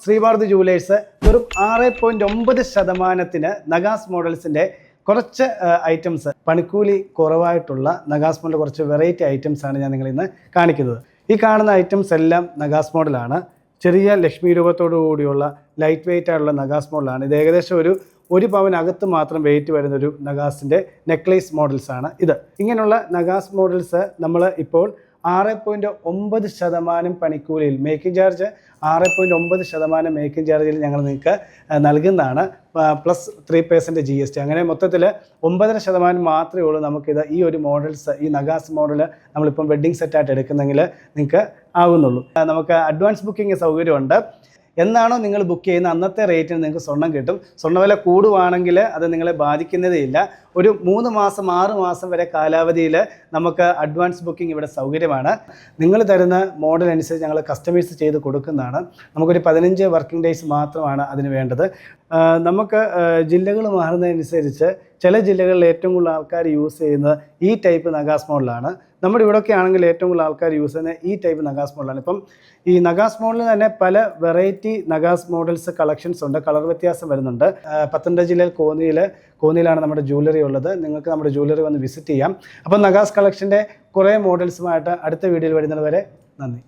ശ്രീഭാരതി jewellers വെറും 6.9% നഗാസ് മോഡൽസിൻ്റെ കുറച്ച് items പണിക്കൂലി കുറവായിട്ടുള്ള നഗാസ് മോഡൽ കുറച്ച് വെറൈറ്റി ഐറ്റംസ് ആണ് ഞാൻ നിങ്ങളിൽ ഇന്ന് കാണിക്കുന്നത്. ഈ കാണുന്ന ഐറ്റംസ് എല്ലാം നഗാസ് മോഡലാണ്. ചെറിയ ലക്ഷ്മി രൂപത്തോടു കൂടിയുള്ള ലൈറ്റ് വെയിറ്റ് ആയിട്ടുള്ള നഗാസ് മോഡലാണ്. ഇത് ഏകദേശം ഒരു പവനകത്ത് മാത്രം വെയിറ്റ് വരുന്നൊരു നഗാസിൻ്റെ നെക്ലേസ് മോഡൽസ് ആണ് ഇത്. ഇങ്ങനെയുള്ള നഗാസ് മോഡൽസ് നമ്മൾ ഇപ്പോൾ 6.9% പണിക്കൂലിയിൽ മേക്കിംഗ് ചാർജ് 6.9% മേക്കിംഗ് ചാർജിൽ ഞങ്ങൾ നിങ്ങൾക്ക് നൽകുന്നതാണ്. Plus 3% GST. അങ്ങനെ മൊത്തത്തിൽ 9.5% മാത്രമേ ഉള്ളൂ നമുക്കിത് ഈ ഒരു മോഡൽസ്, ഈ നഗാസ് മോഡൽ നമ്മളിപ്പം വെഡ്ഡിങ് സെറ്റായിട്ട് എടുക്കുന്നെങ്കിൽ നിങ്ങൾക്ക് ആകുന്നുള്ളൂ. നമുക്ക് അഡ്വാൻസ് ബുക്കിംഗ് സൗകര്യമുണ്ട്. എന്നാണോ നിങ്ങൾ ബുക്ക് ചെയ്യുന്ന അന്നത്തെ റേറ്റിന് നിങ്ങൾക്ക് സ്വർണ്ണം കിട്ടും. സ്വർണ്ണവില കൂടുവാണെങ്കിൽ അത് നിങ്ങളെ ബാധിക്കുന്നതേ ഇല്ല. ഒരു 3 മാസം 6 മാസം വരെ കാലാവധിയിൽ നമുക്ക് അഡ്വാൻസ് ബുക്കിംഗ് ഇവിടെ സൗകര്യമാണ്. നിങ്ങൾ തരുന്ന മോഡൽ അനുസരിച്ച് ഞങ്ങൾ കസ്റ്റമൈസ് ചെയ്ത് കൊടുക്കുന്നതാണ്. നമുക്കൊരു 15 വർക്കിംഗ് ഡേയ്സ് മാത്രമാണ് അതിന് വേണ്ടത്. നമുക്ക് ജില്ലകൾ മാറുന്നതനുസരിച്ച് ചില ജില്ലകളിൽ ഏറ്റവും കൂടുതൽ ആൾക്കാർ യൂസ് ചെയ്യുന്നത് ഈ ടൈപ്പ് നഗാസ് മോഡലാണ്. നമ്മുടെ ഇവിടെയൊക്കെ ആണെങ്കിൽ ഏറ്റവും കൂടുതൽ ആൾക്കാർ യൂസ് ചെയ്യുന്നത് ഈ ടൈപ്പ് നഗാസ് മോഡലാണ്. ഇപ്പം ഈ നഗാസ് മോഡലിൽ തന്നെ പല വെറൈറ്റി നഗാസ് മോഡൽസ് കളക്ഷൻസ് ഉണ്ട്. കളർ വ്യത്യാസം വരുന്നുണ്ട്. പത്തനംതിട്ട ജില്ലയിൽ കോന്നിയിലാണ് നമ്മുടെ ജ്വല്ലറി ഉള്ളത്. നിങ്ങൾക്ക് നമ്മുടെ ജ്വല്ലറി വന്ന് വിസിറ്റ് ചെയ്യാം. അപ്പം നഗാസ് കളക്ഷൻ്റെ കുറേ മോഡൽസുമായിട്ട് അടുത്ത വീഡിയോയിൽ വരുന്നത് വരെ നന്ദി.